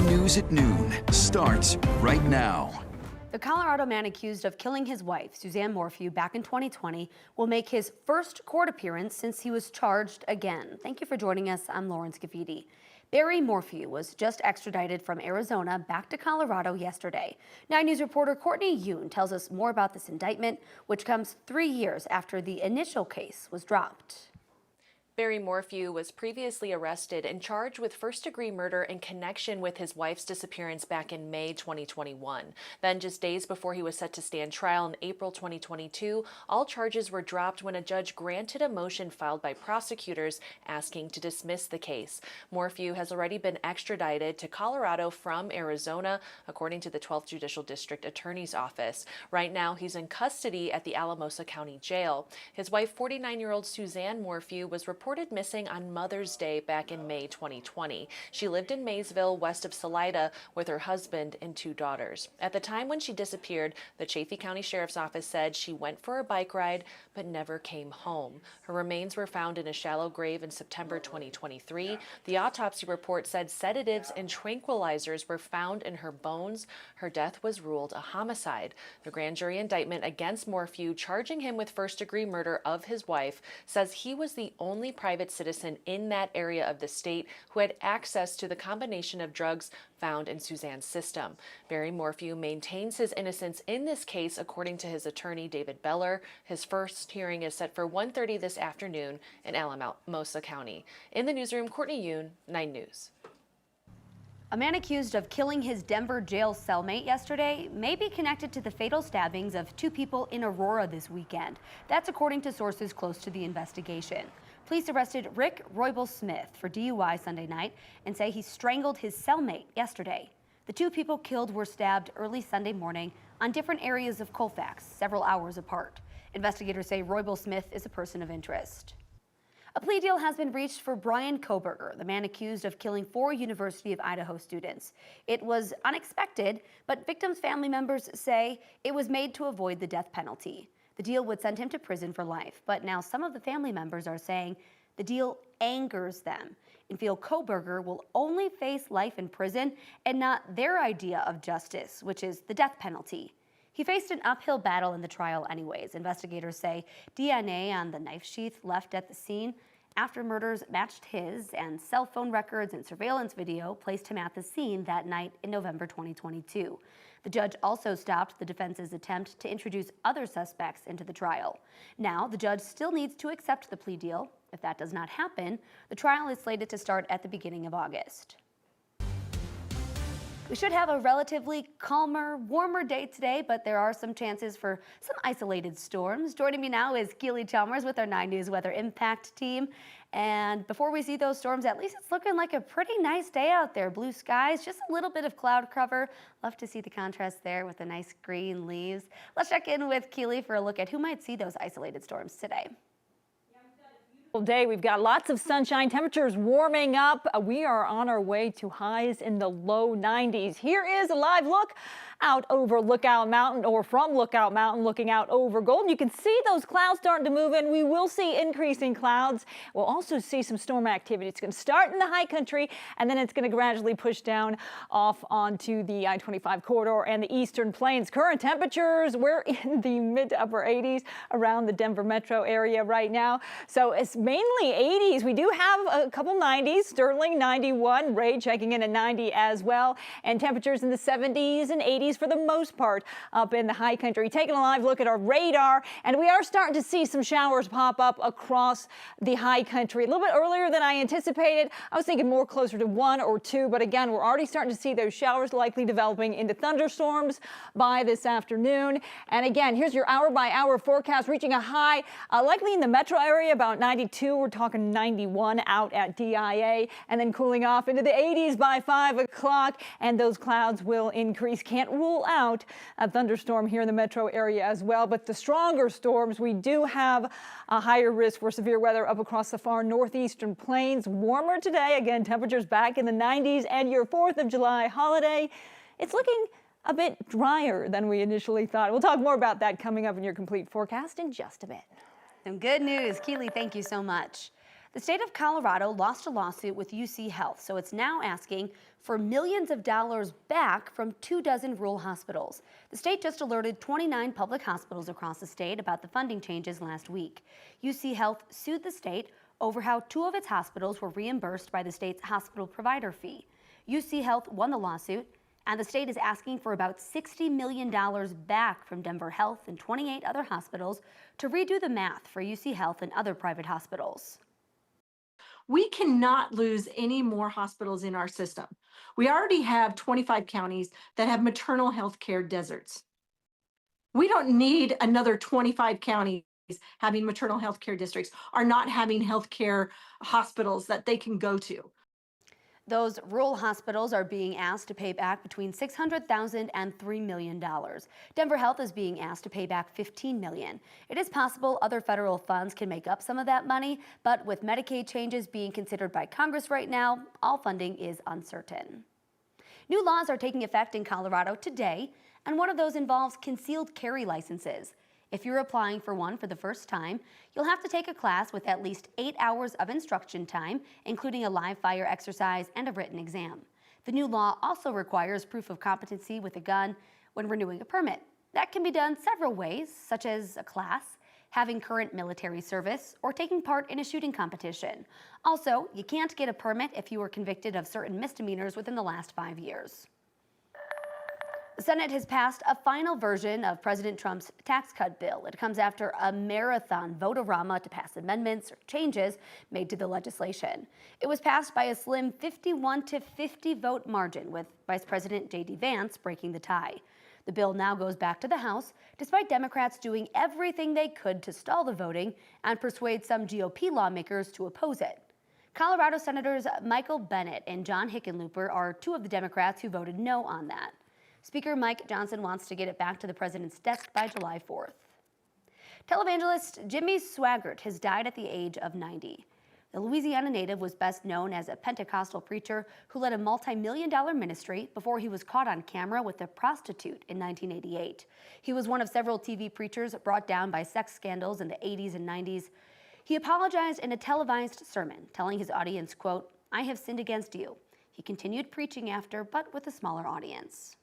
News at noon starts right now. The Colorado man accused of killing his wife, Suzanne Morphw, back in 2020 will make his first court appearance since he was charged again. Thank you for joining us. I'm Lauren Scafidi. Barry Morphw was just extradited from Arizona back to Colorado yesterday. 9 News reporter Courtney Yoon tells us more about this indictment, which comes 3 years after the initial case was dropped. Barry Morphw was previously arrested and charged with first-degree murder in connection with his wife's disappearance back in May 2021. Then, just days before he was set to stand trial in April 2022, all charges were dropped when a judge granted a motion filed by prosecutors asking to dismiss the case. Morphw has already been extradited to Colorado from Arizona, according to the 12th Judicial District Attorney's Office. Right now, he's in custody at the Alamosa County Jail. His wife, 49-year-old Suzanne Morphw, was reported missing on Mother's Day back in May 2020. She lived in Maysville, west of Salida, with her husband and 2 daughters. At the time when she disappeared, the Chaffee County Sheriff's Office said she went for a bike ride but never came home. Her remains were found in a shallow grave in September 2023. The autopsy report said sedatives and tranquilizers were found in her bones. Her death was ruled a homicide. The grand jury indictment against Morphw, charging him with first-degree murder of his wife, says he was the only private citizen in that area of the state who had access to the combination of drugs found in Suzanne's system. Barry Morphw maintains his innocence in this case, according to his attorney, David Beller. His first hearing is set for 1:30 this afternoon in Alamosa County. In the newsroom, Courtney Yoon, 9 News. A man accused of killing his Denver jail cellmate yesterday may be connected to the fatal stabbings of 2 people in Aurora this weekend. That's according to sources close to the investigation. Police arrested Rick Roybal-Smith for DUI Sunday night and say he strangled his cellmate yesterday. The 2 people killed were stabbed early Sunday morning on different areas of Colfax, several hours apart. Investigators say Roybal-Smith is a person of interest. A plea deal has been reached for Brian Kohberger, the man accused of killing 4 University of Idaho students. It was unexpected, but victims' family members say it was made to avoid the death penalty. The deal would send him to prison for life, but now some of the family members are saying the deal angers them and feel Kohberger will only face life in prison and not their idea of justice, which is the death penalty. He faced an uphill battle in the trial anyways. Investigators say DNA on the knife sheath left at the scene after murders matched his, and cell phone records and surveillance video placed him at the scene that night in November 2022. The judge also stopped the defense's attempt to introduce other suspects into the trial. Now, the judge still needs to accept the plea deal. If that does not happen, the trial is slated to start at the beginning of August. We should have a relatively calmer, warmer day today, but there are some chances for some isolated storms. Joining me now is Keely Chalmers with our 9 News Weather Impact team. And before we see those storms, at least it's looking like a pretty nice day out there. Blue skies, just a little bit of cloud cover. Love to see the contrast there with the nice green leaves. Let's check in with Keely for a look at who might see those isolated storms today. Day. We've got lots of sunshine, temperatures warming up. We are on our way to highs in the low 90s. Here is a live look out over Lookout Mountain, or from Lookout Mountain looking out over Golden. You can see those clouds starting to move in. We will see increasing clouds. We'll also see some storm activity. It's going to start in the high country, and then it's going to gradually push down off onto the I-25 corridor and the eastern plains. Current temperatures, we're in the mid to upper 80s around the Denver metro area right now. So it's mainly 80s. We do have a couple 90s. Sterling 91, Ray checking in at 90 as well, and temperatures in the 70s and 80s for the most part up in the high country. Taking a live look at our radar, and we are starting to see some showers pop up across the high country. A little bit earlier than I anticipated. I was thinking more closer to 1 or 2, but again, we're already starting to see those showers likely developing into thunderstorms by this afternoon. And again, here's your hour-by-hour forecast, reaching a high likely in the metro area, about 92. We're talking 91 out at DIA, and then cooling off into the 80s by 5 o'clock, and those clouds will increase. Can't rule out a thunderstorm here in the metro area as well, but the stronger storms, we do have a higher risk for severe weather up across the far northeastern plains. Warmer today, again, temperatures back in the 90s, and your 4th of July holiday, it's looking a bit drier than we initially thought. We'll talk more about that coming up in your complete forecast in just a bit. Some good news. Keely, thank you so much. The state of Colorado lost a lawsuit with UC Health, so it's now asking for millions of dollars back from 24 rural hospitals. The state just alerted 29 public hospitals across the state about the funding changes last week. UC Health sued the state over how 2 of its hospitals were reimbursed by the state's hospital provider fee. UC Health won the lawsuit, and the state is asking for about $60 million back from Denver Health and 28 other hospitals to redo the math for UC Health and other private hospitals. We cannot lose any more hospitals in our system. We already have 25 counties that have maternal health care deserts. We don't need another 25 counties having maternal health care districts or not having health care hospitals that they can go to. Those rural hospitals are being asked to pay back between $600,000 and $3 million. Denver Health is being asked to pay back $15 million. It is possible other federal funds can make up some of that money, but with Medicaid changes being considered by Congress right now, all funding is uncertain. New laws are taking effect in Colorado today, and one of those involves concealed carry licenses. If you're applying for one for the first time, you'll have to take a class with at least 8 hours of instruction time, including a live fire exercise and a written exam. The new law also requires proof of competency with a gun when renewing a permit. That can be done several ways, such as a class, having current military service, or taking part in a shooting competition. Also, you can't get a permit if you were convicted of certain misdemeanors within the last 5 years. The Senate has passed a final version of President Trump's tax cut bill. It comes after a marathon vote-a-rama to pass amendments or changes made to the legislation. It was passed by a slim 51-50 vote margin, with Vice President J.D. Vance breaking the tie. The bill now goes back to the House, despite Democrats doing everything they could to stall the voting and persuade some GOP lawmakers to oppose it. Colorado Senators Michael Bennet and John Hickenlooper are 2 of the Democrats who voted no on that. Speaker Mike Johnson wants to get it back to the president's desk by July 4th. Televangelist Jimmy Swaggart has died at the age of 90. The Louisiana native was best known as a Pentecostal preacher who led a multi-million-dollar ministry before he was caught on camera with a prostitute in 1988. He was one of several TV preachers brought down by sex scandals in the 80s and 90s. He apologized in a televised sermon, telling his audience, quote, "I have sinned against you." He continued preaching after, but with a smaller audience.